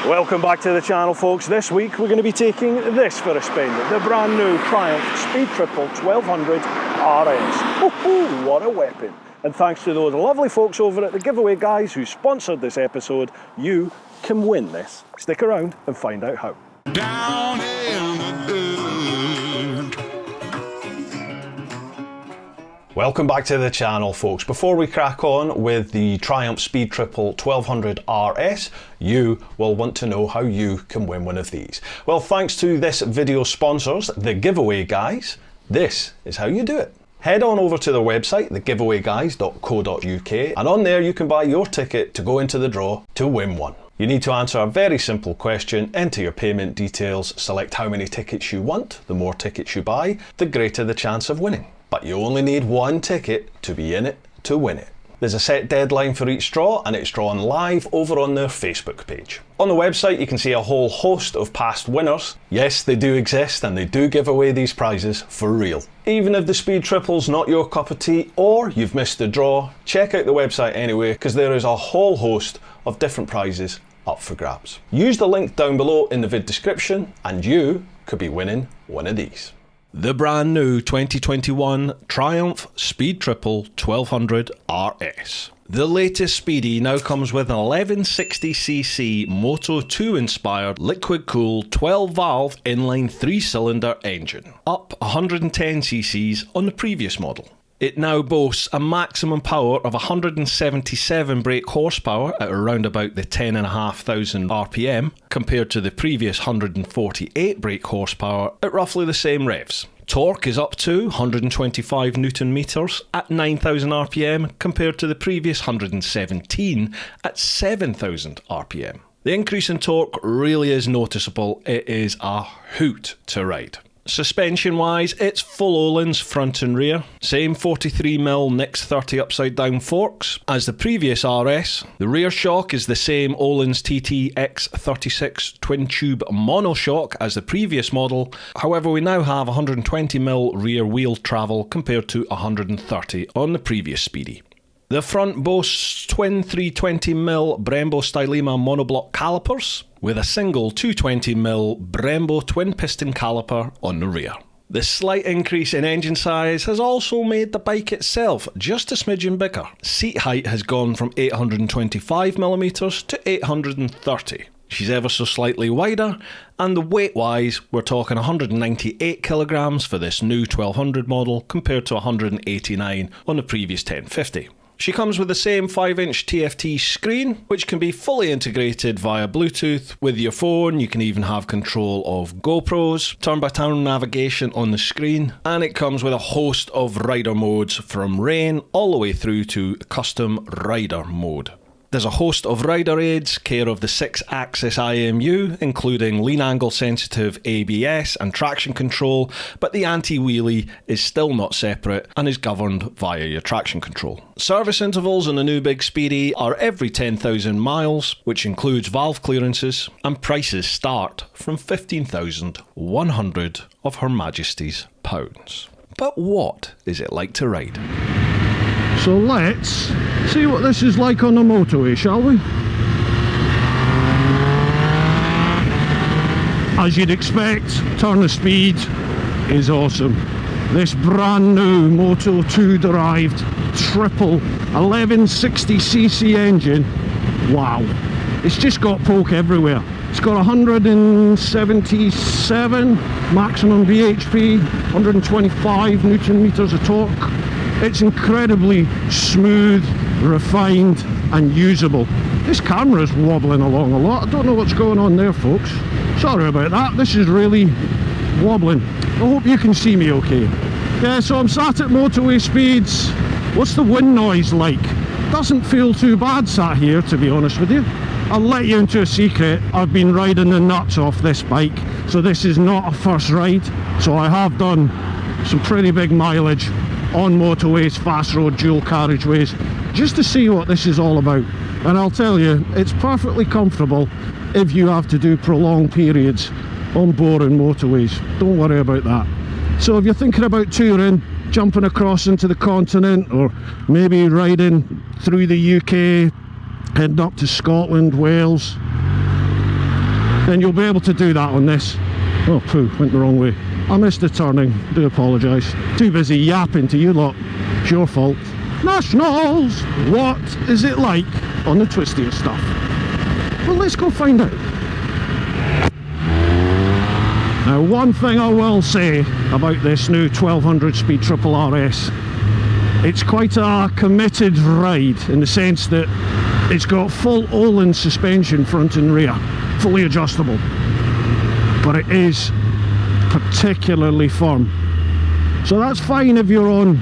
Welcome back to the channel, folks. This week we're going to be taking this for a spin, the brand new Triumph Speed Triple 1200 RS. What a weapon. And thanks to those lovely folks over at the giveaway guys who sponsored this episode, you can win this. Stick around and find out how. Down in the dirt. Welcome back to the channel, folks. Before we crack on with the Triumph Speed Triple 1200 RS, you will want to know how you can win one of these. Well, thanks to this video's sponsors, the giveaway guys, this is how you do it. Head on over to their website, thegiveawayguys.co.uk, and on there you can buy your ticket to go into the draw to win one. You need to answer a very simple question, enter your payment details, select how many tickets you want. The more tickets you buy, the greater the chance of winning. But you only need one ticket to be in it to win it. There's a set deadline for each draw, and it's drawn live over on their Facebook page. On the website you can see a whole host of past winners. Yes, they do exist and they do give away these prizes for real. Even if the Speed Triple's not your cup of tea or you've missed the draw, check out the website anyway, because there is a whole host of different prizes up for grabs. Use the link down below in the vid description and you could be winning one of these. The brand new 2021 Triumph Speed Triple 1200 RS. The latest Speedy now comes with an 1160cc Moto 2 inspired liquid cooled 12 valve inline 3-cylinder engine, up 110cc's on the previous model. It now boasts a maximum power of 177 brake horsepower at around about the 10,500 RPM, compared to the previous 148 brake horsepower at roughly the same revs. Torque is up to 125 Newton meters at 9,000 RPM, compared to the previous 117 at 7,000 RPM. The increase in torque really is noticeable. It is a hoot to ride. Suspension wise, it's full Öhlins front and rear, same 43mm Nix 30 upside down forks as the previous RS. The rear shock is the same Öhlins TT X36 twin tube monoshock as the previous model, however we now have 120mm rear wheel travel compared to 130 on the previous Speedy. The front boasts twin 320mm Brembo Stylema monoblock calipers with a single 220mm Brembo twin piston caliper on the rear. The slight increase in engine size has also made the bike itself just a smidgen bigger. Seat height has gone from 825mm to 830. She's ever so slightly wider, and the weight wise we're talking 198 kilograms for this new 1200 model compared to 189 on the previous 1050. She comes with the same 5-inch TFT screen, which can be fully integrated via Bluetooth with your phone. You can even have control of GoPros, turn-by-turn navigation on the screen, and it comes with a host of rider modes from rain all the way through to custom rider mode. There's a host of rider aids, care of the 6-axis IMU, including lean angle sensitive ABS and traction control, but the anti-wheelie is still not separate and is governed via your traction control. Service intervals on the new Big Speedy are every 10,000 miles, which includes valve clearances, and prices start from 15,100 of Her Majesty's pounds. But what is it like to ride? So let's see what this is like on the motorway, shall we? As you'd expect, turn of speed is awesome. This brand new Moto 2 derived triple 1160cc engine, wow, it's just got poke everywhere. It's got 177 maximum bhp, 125 Newton meters of torque. It's incredibly smooth, refined and usable. This camera's wobbling along a lot. I don't know what's going on there, folks. Sorry about that. This is really wobbling. I hope you can see me okay. Yeah, so I'm sat at motorway speeds. What's the wind noise like? Doesn't feel too bad sat here, to be honest with you. I'll let you into a secret. I've been riding the nuts off this bike, so this is not a first ride. So I have done some pretty big mileage on motorways, fast road, dual carriageways, just to see what this is all about. And I'll tell you, it's perfectly comfortable if you have to do prolonged periods on boring motorways. Don't worry about that. So if you're thinking about touring, jumping across into the continent, or maybe riding through the UK, heading up to Scotland, Wales, then you'll be able to do that on this. Oh poo, went the wrong way. I missed the turning, do apologise. Too busy yapping to you lot, it's your fault. Nationals! What is it like on the Twisty and stuff? Well, let's go find out. Now, one thing I will say about this new 1200 speed triple RS, it's quite a committed ride in the sense that it's got full Öhlins suspension front and rear, fully adjustable, but it is particularly firm. So that's fine if you're on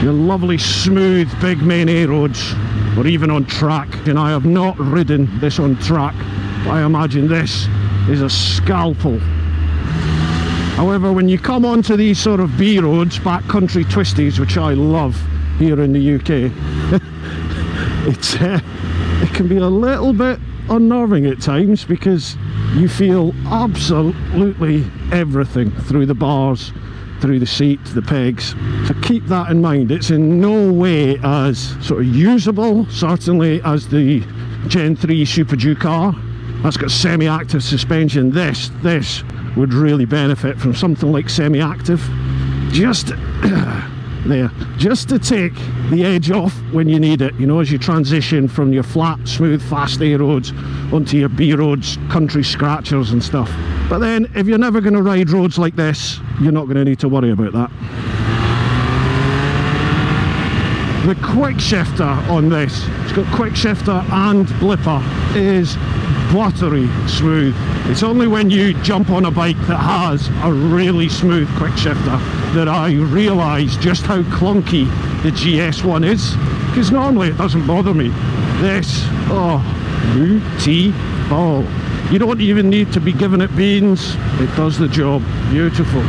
your lovely smooth big main A roads or even on track. And I have not ridden this on track, but I imagine this is a scalpel. However, when you come onto these sort of B roads, backcountry twisties, which I love here in the UK, it can be a little bit unnerving at times because you feel absolutely everything through the bars, through the seat, the pegs. So keep that in mind. It's in no way as sort of usable, certainly, as the Gen 3 Super Duke R. That's got semi-active suspension. This would really benefit from something like semi-active. Just there, just to take the edge off when you need it, you know, as you transition from your flat, smooth, fast A roads onto your B roads, country scratchers and stuff. But then, if you're never going to ride roads like this, you're not going to need to worry about that. The quick shifter on this, it's got quick shifter and blipper, is buttery smooth. It's only when you jump on a bike that has a really smooth quick shifter that I realise just how clunky the GS1 is, because normally it doesn't bother me. This, oh, beautiful. You don't even need to be giving it beans, it does the job. Beautiful.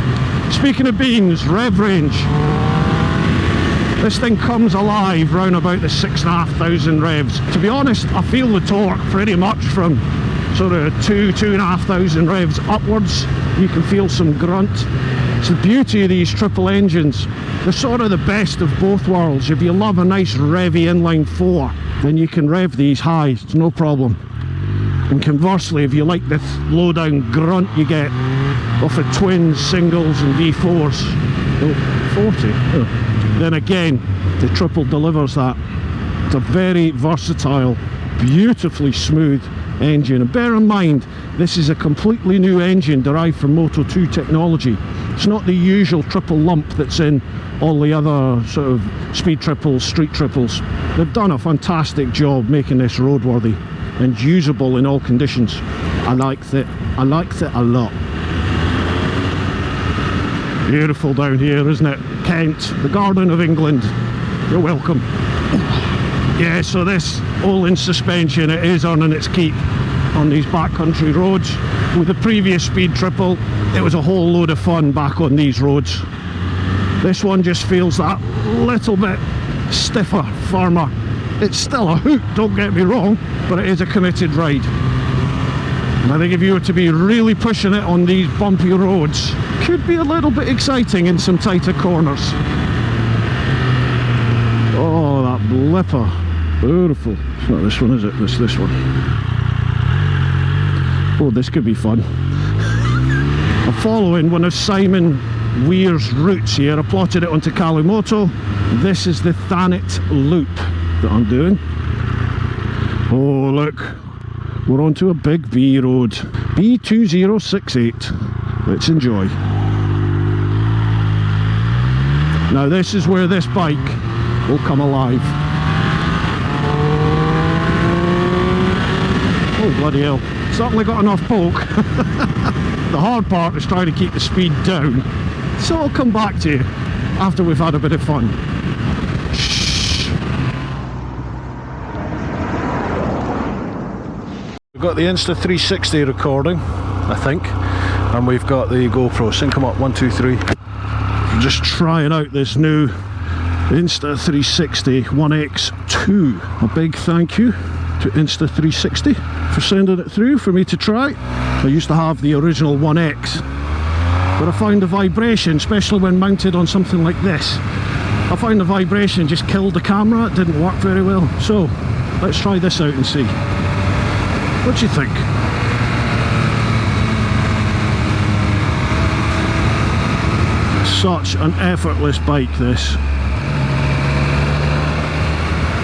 Speaking of beans, rev range. This thing comes alive round about the 6,500 revs. To be honest, I feel the torque pretty much from sort of 2,500 revs upwards. You can feel some grunt. It's the beauty of these triple engines. They're sort of the best of both worlds. If you love a nice revvy inline 4, then you can rev these high, it's no problem. And conversely, if you like the low down grunt you get off of twins, singles and V4s, oh, 40, oh, then again, the triple delivers that. It's a very versatile, beautifully smooth engine. And bear in mind, this is a completely new engine derived from Moto 2 technology. It's not the usual triple lump that's in all the other sort of speed triples, street triples. They've done a fantastic job making this roadworthy and usable in all conditions. I liked it a lot. Beautiful down here, isn't it? Kent, the Garden of England. You're welcome. Yeah, so this Öhlins suspension, it is earning its keep on these backcountry roads. With the previous speed triple, it was a whole load of fun back on these roads. This one just feels that little bit stiffer, firmer. It's still a hoot, don't get me wrong, but it is a committed ride. And I think if you were to be really pushing it on these bumpy roads, could be a little bit exciting in some tighter corners. Oh, that blipper. Beautiful. It's not this one, is it? It's this one. Oh, this could be fun. I'm following one of Simon Weir's routes here. I plotted it onto Bemoto. This is the Thanet loop that I'm doing. Oh, look. We're onto a big B road. B2068. Let's enjoy. Now this is where this bike will come alive. Oh bloody hell, certainly got enough poke. The hard part is trying to keep the speed down, so I'll come back to you after we've had a bit of fun. Shh. We've got the Insta360 recording, I think, and we've got the GoPro. Sync them up, 1, 2, 3. I'm just trying out this new Insta360 1X2. A big thank you to Insta360 for sending it through for me to try. I used to have the original 1X, but I found the vibration, especially when mounted on something like this, I found the vibration just killed the camera. It didn't work very well. So let's try this out and see. What do you think? Such an effortless bike, this.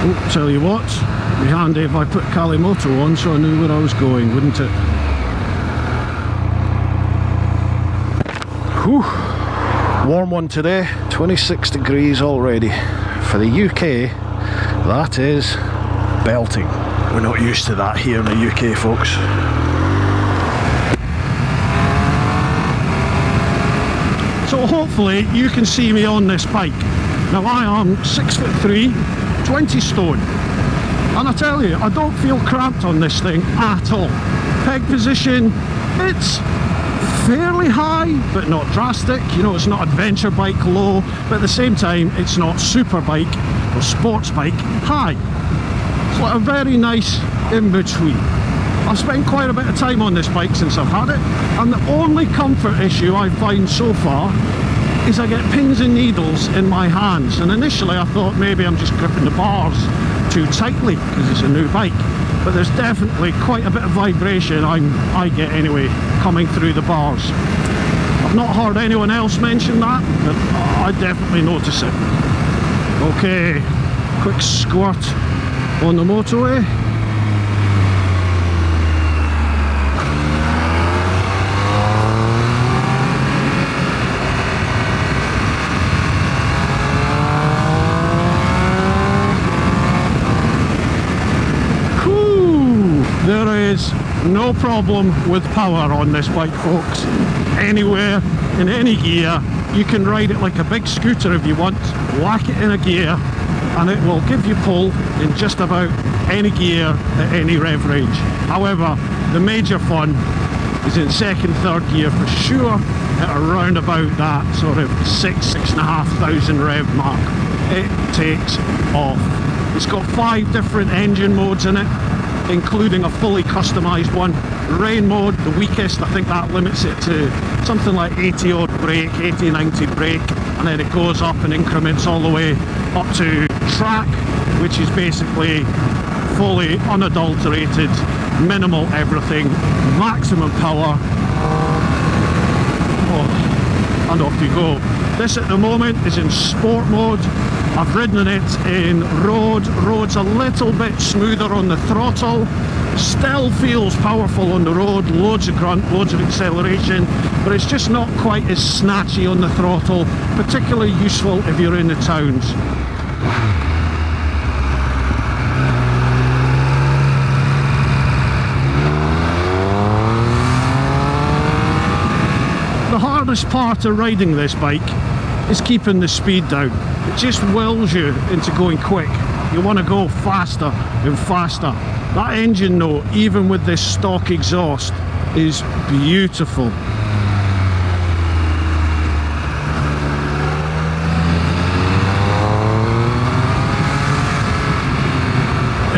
Oh, tell you what, it'd be handy if I put Bemoto on so I knew where I was going, wouldn't it? Whew. Warm one today, 26 degrees already. For the UK, that is belting. We're not used to that here in the UK, folks. So hopefully you can see me on this bike. Now I am 6'3", 20 stone. And I tell you, I don't feel cramped on this thing at all. Peg position, it's fairly high, but not drastic. You know, it's not adventure bike low, but at the same time, it's not super bike or sports bike high. It's like a very nice in-between. I've spent quite a bit of time on this bike since I've had it, and the only comfort issue I find so far is I get pins and needles in my hands. And initially I thought maybe I'm just gripping the bars too tightly because it's a new bike, but there's definitely quite a bit of vibration I get anyway coming through the bars. I've not heard anyone else mention that, but I definitely notice it. Okay, quick squirt on the motorway. There is no problem with power on this bike, folks. Anywhere, in any gear, you can ride it like a big scooter if you want, whack it in a gear, and it will give you pull in just about any gear at any rev range. However, the major fun is in second, third gear for sure, at around about that sort of 6,500 rev mark. It takes off. It's got 5 different engine modes in it, including a fully customised one. Rain mode, the weakest, I think that limits it to something like 80 odd brake, 80, 90 brake, and then it goes up and increments all the way up to track, which is basically fully unadulterated, minimal everything, maximum power. Oh, and off you go. This at the moment is in sport mode. I've ridden it in road. Road's a little bit smoother on the throttle. Still feels powerful on the road, loads of grunt, loads of acceleration, but it's just not quite as snatchy on the throttle, particularly useful if you're in the towns. The hardest part of riding this bike is keeping the speed down. It just wills you into going quick. You want to go faster and faster. That engine note, even with this stock exhaust, is beautiful.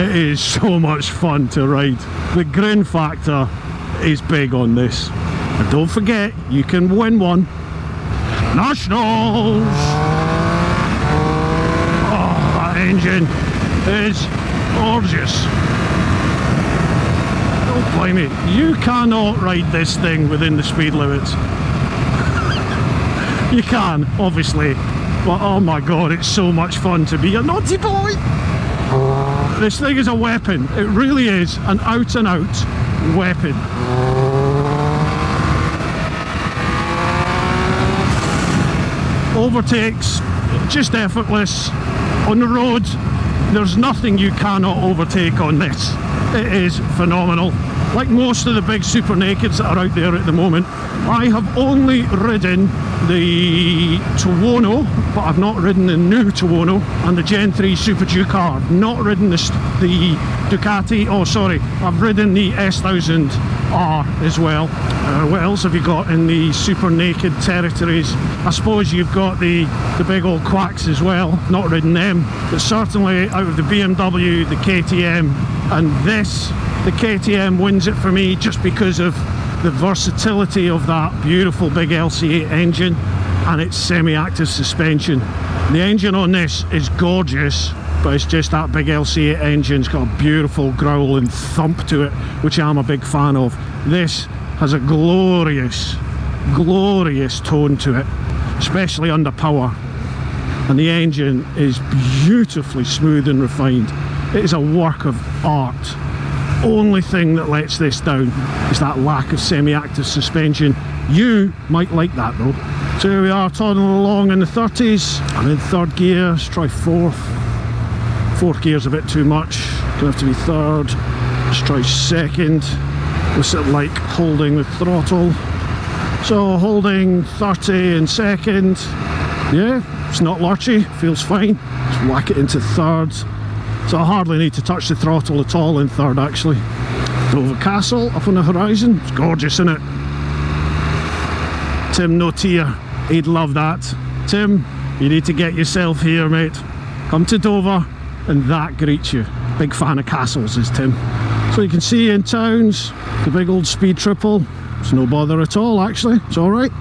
It is so much fun to ride. The grin factor is big on this. And don't forget, you can win one. Nationals! Oh, that engine is gorgeous. Don't blame me. You cannot ride this thing within the speed limits. You can, obviously, but oh my god, it's so much fun to be a naughty boy. This thing is a weapon. It really is an out and out weapon. Overtakes, just effortless. On the road, there's nothing you cannot overtake on this. It is phenomenal. Like most of the big super nakeds that are out there at the moment, I have only ridden the Tuono, but I've not ridden the new Tuono and the Gen 3 Super Ducar. I've not ridden the Ducati, oh sorry, I've ridden the S1000R as well. What else have you got in the super naked territories? I suppose you've got the big old quacks as well. Not ridden them, but certainly out of the BMW, the KTM, and this, the KTM wins it for me just because of the versatility of that beautiful big LC8 engine and its semi-active suspension. The engine on this is gorgeous, but it's just that big LC8 engine. It's got a beautiful growl and thump to it, which I'm a big fan of. This has a glorious, glorious tone to it. especially under power. And the engine is beautifully smooth and refined. It is a work of art. Only thing that lets this down is that lack of semi-active suspension. You might like that though. So here we are, toddling along in the 30s. I'm in third gear, let's try fourth. Fourth gear's a bit too much, gonna have to be third. Let's try second. What's it like holding the throttle? So holding 30 in second. Yeah, it's not lurchy, feels fine. Just whack it into third. So I hardly need to touch the throttle at all in third actually. Dover Castle up on the horizon. It's gorgeous, isn't it? Tim Notier, he'd love that. Tim, you need to get yourself here, mate. Come to Dover and that greets you. Big fan of castles is Tim. So you can see in towns, the big old speed triple. It's no bother at all actually, it's alright.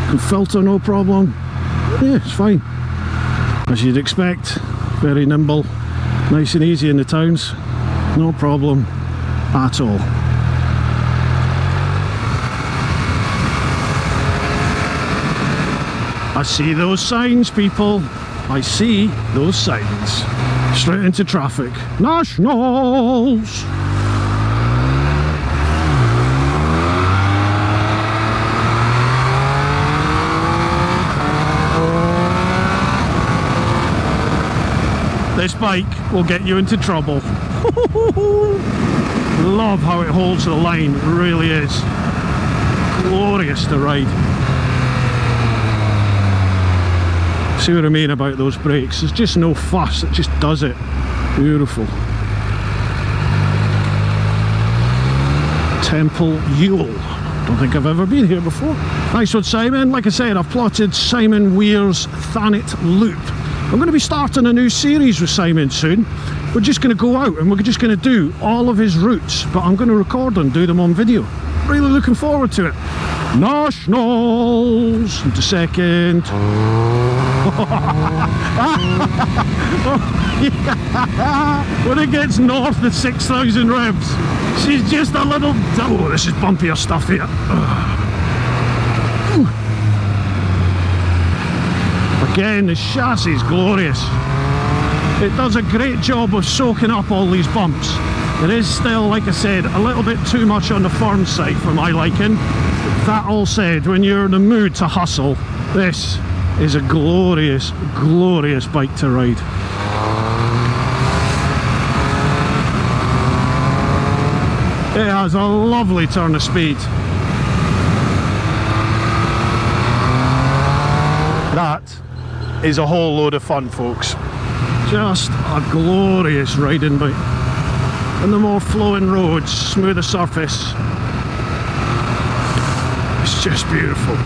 Can filter no problem. Yeah, it's fine. As you'd expect, very nimble, nice and easy in the towns. No problem at all. I see those signs, people. I see those signs. Straight into traffic. Nationals! This bike will get you into trouble. Love how it holds the line, it really is. Glorious to ride. See what I mean about those brakes? There's just no fuss, it just does it. Beautiful. Temple Ewell. Don't think I've ever been here before. Nice one, Simon. Like I said, I've plotted Simon Weir's Thanet Loop. I'm going to be starting a new series with Simon soon. We're just going to go out and we're just going to do all of his routes, but I'm going to record and do them on video. Really looking forward to it. Nationals into second. When it gets north of 6,000 revs, she's just a little... Oh, this is bumpier stuff here. Again, the chassis is glorious. It does a great job of soaking up all these bumps. It is still, like I said, a little bit too much on the firm side for my liking. That all said, when you're in the mood to hustle, this is a glorious, glorious bike to ride. It has a lovely turn of speed. That is a whole load of fun, folks. Just a glorious riding bike. And the more flowing roads, smoother surface, it's just beautiful.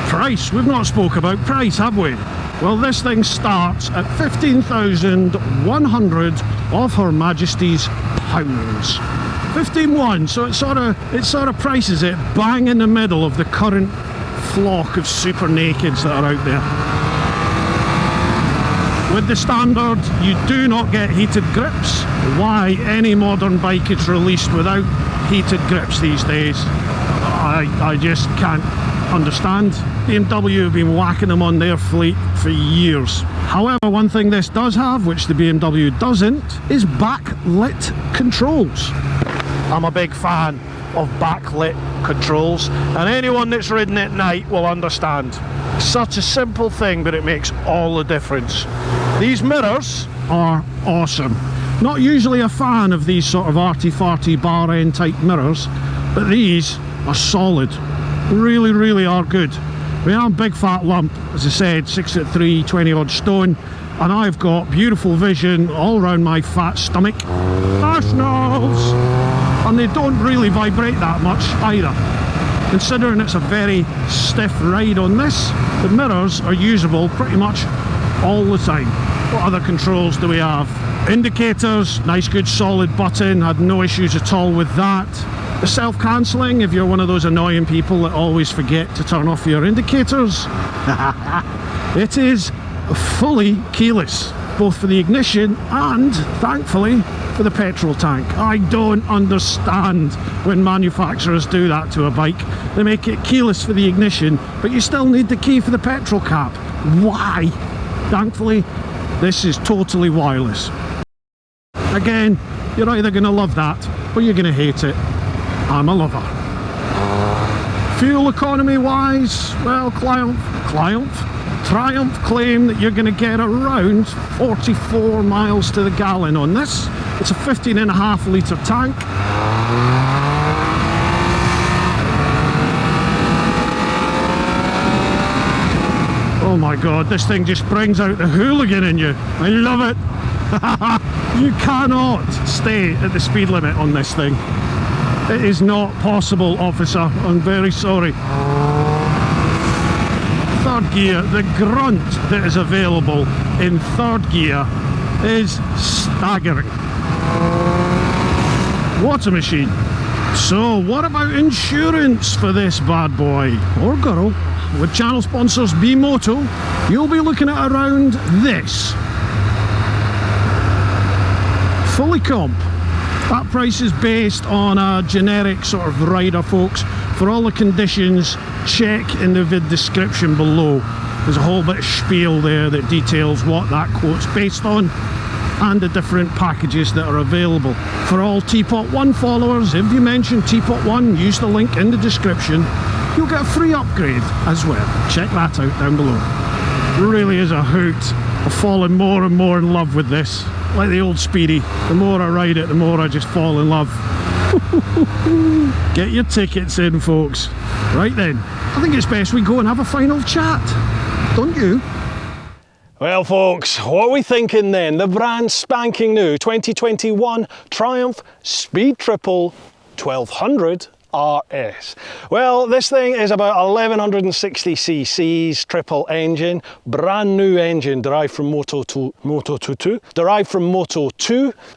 Price, we've not spoke about price, have we? Well, this thing starts at 15,100 of Her Majesty's pounds. 15,100, so it sort of prices it bang in the middle of the current flock of super nakeds that are out there. With the standard, you do not get heated grips. Why any modern bike is released without heated grips these days, I just can't understand. BMW have been whacking them on their fleet for years. However, one thing this does have, which the BMW doesn't, is backlit controls. I'm a big fan of backlit controls, and anyone that's ridden at night will understand. Such a simple thing, but it makes all the difference. These mirrors are awesome. Not usually a fan of these sort of arty-farty bar end type mirrors, but these are solid. Really, really are good. I mean, I'm a big fat lump, as I said, 6'3", 20 odd stone, and I've got beautiful vision all around my fat stomach. Nationals! And they don't really vibrate that much either. Considering it's a very stiff ride on this, the mirrors are usable pretty much all the time. What other controls do we have? Indicators, nice good solid button, had no issues at all with that. The self-cancelling, if you're one of those annoying people that always forget to turn off your indicators, it is fully keyless. both for the ignition and, thankfully, for the petrol tank. I don't understand when manufacturers do that to a bike. They make it keyless for the ignition, but you still need the key for the petrol cap. Why? Thankfully, this is totally wireless. Again, you're either going to love that or you're going to hate it. I'm a lover. Fuel economy wise, well, Triumph claim that you're going to get around 44 miles to the gallon on this. It's a 15.5 litre tank. Oh my god, this thing just brings out the hooligan in you. I love it. You cannot stay at the speed limit on this thing. It is not possible, officer. I'm very sorry. Third gear, the grunt that is available in third gear is staggering. What a machine. So what about insurance for this bad boy or girl? With channel sponsors Bemoto, you'll be looking at around this. Fully comp. That price is based on a generic sort of rider, folks. For all the conditions, check in the vid description below. There's a whole bit of spiel there that details what that quote's based on and the different packages that are available. For all TeapotOne followers, if you mention TeapotOne, use the link in the description, you'll get a free upgrade as well. Check that out down below. It really is a hoot. I've fallen more and more in love with this. Like the old Speedy, the more I ride it, the more I just fall in love. Get your tickets in, folks. Right then, I think it's best we go and have a final chat. Don't you? Well folks, what are we thinking then? The brand spanking new 2021 Triumph Speed Triple 1200 RS. Well, this thing is about 1160 cc's, triple engine, brand new engine derived from Moto 2.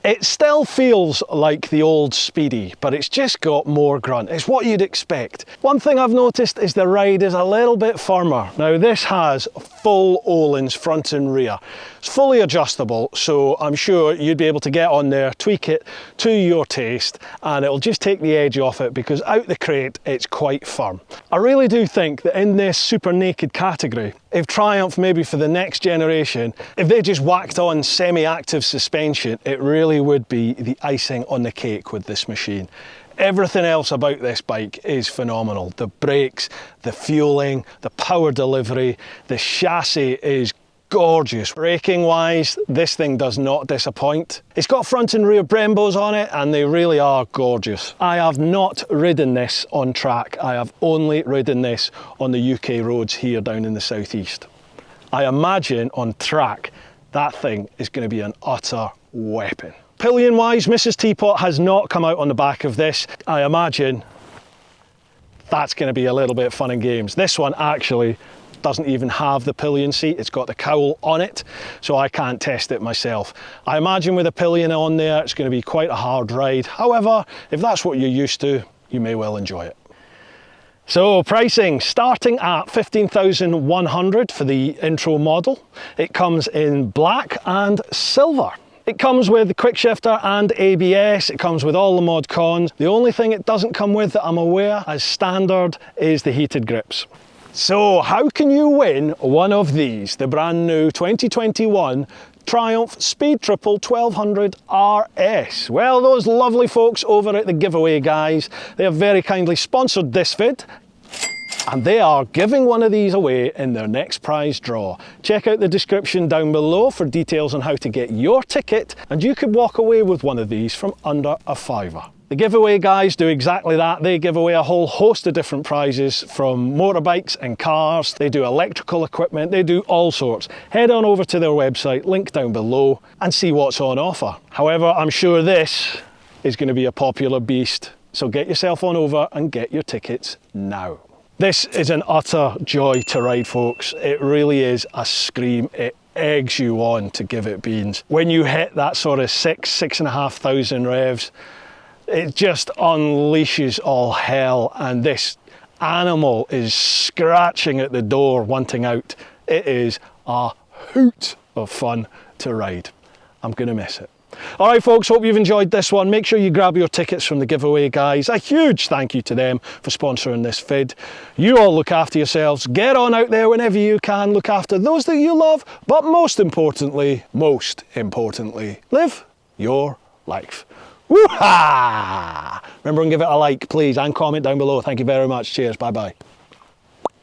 It still feels like the old Speedy, but it's just got more grunt. It's what you'd expect. One thing I've noticed is the ride is a little bit firmer. Now this has full Öhlins front and rear. It's fully adjustable, so I'm sure you'd be able to get on there, tweak it to your taste, and it'll just take the edge off it because out the crate it's quite firm. I really do think that in this super naked category, if Triumph maybe for the next generation, if they just whacked on semi-active suspension, it really would be the icing on the cake with this machine. Everything else about this bike is phenomenal. The brakes, the fueling, the power delivery, the chassis is gorgeous. Braking wise, this thing does not disappoint. It's got front and rear Brembos on it and they really are gorgeous. I have not ridden this on track. I have only ridden this on the UK roads here down in the southeast. I imagine on track that thing is going to be an utter weapon. Pillion wise, Mrs. Teapot has not come out on the back of this. I imagine that's going to be a little bit fun and games. This one actually doesn't even have the pillion seat. It's got the cowl on it, so I can't test it myself. I imagine with a pillion on there, it's going to be quite a hard ride. However, if that's what you're used to, you may well enjoy it. So pricing, starting at 15,100 for the intro model. It comes in black and silver. It comes with the quick shifter and ABS, it comes with all the mod cons. The only thing it doesn't come with that I'm aware as standard is the heated grips. So how can you win one of these? The brand new 2021 Triumph Speed Triple 1200 RS. Well, those lovely folks over at the Giveaway guys, they have very kindly sponsored this vid, and they are giving one of these away in their next prize draw. Check out the description down below for details on how to get your ticket, and you could walk away with one of these from under a £5. The Giveaway guys do exactly that. They give away a whole host of different prizes from motorbikes and cars. They do electrical equipment. They do all sorts. Head on over to their website, link down below, and see what's on offer. However, I'm sure this is going to be a popular beast. So get yourself on over and get your tickets now. This is an utter joy to ride, folks. It really is a scream. It eggs you on to give it beans. When you hit that sort of 6,500 revs, it just unleashes all hell, and this animal is scratching at the door wanting out. It is a hoot of fun. to ride. I'm going to miss it. All right, folks, hope you've enjoyed this one. Make sure you grab your tickets from the giveaway guys. A huge thank you to them for sponsoring this vid. You all look after yourselves. Get on out there whenever you can. Look after those that you love. But most importantly, live your life. Woo-ha! Remember and give it a like, please, and comment down below. Thank you very much. Cheers. Bye-bye.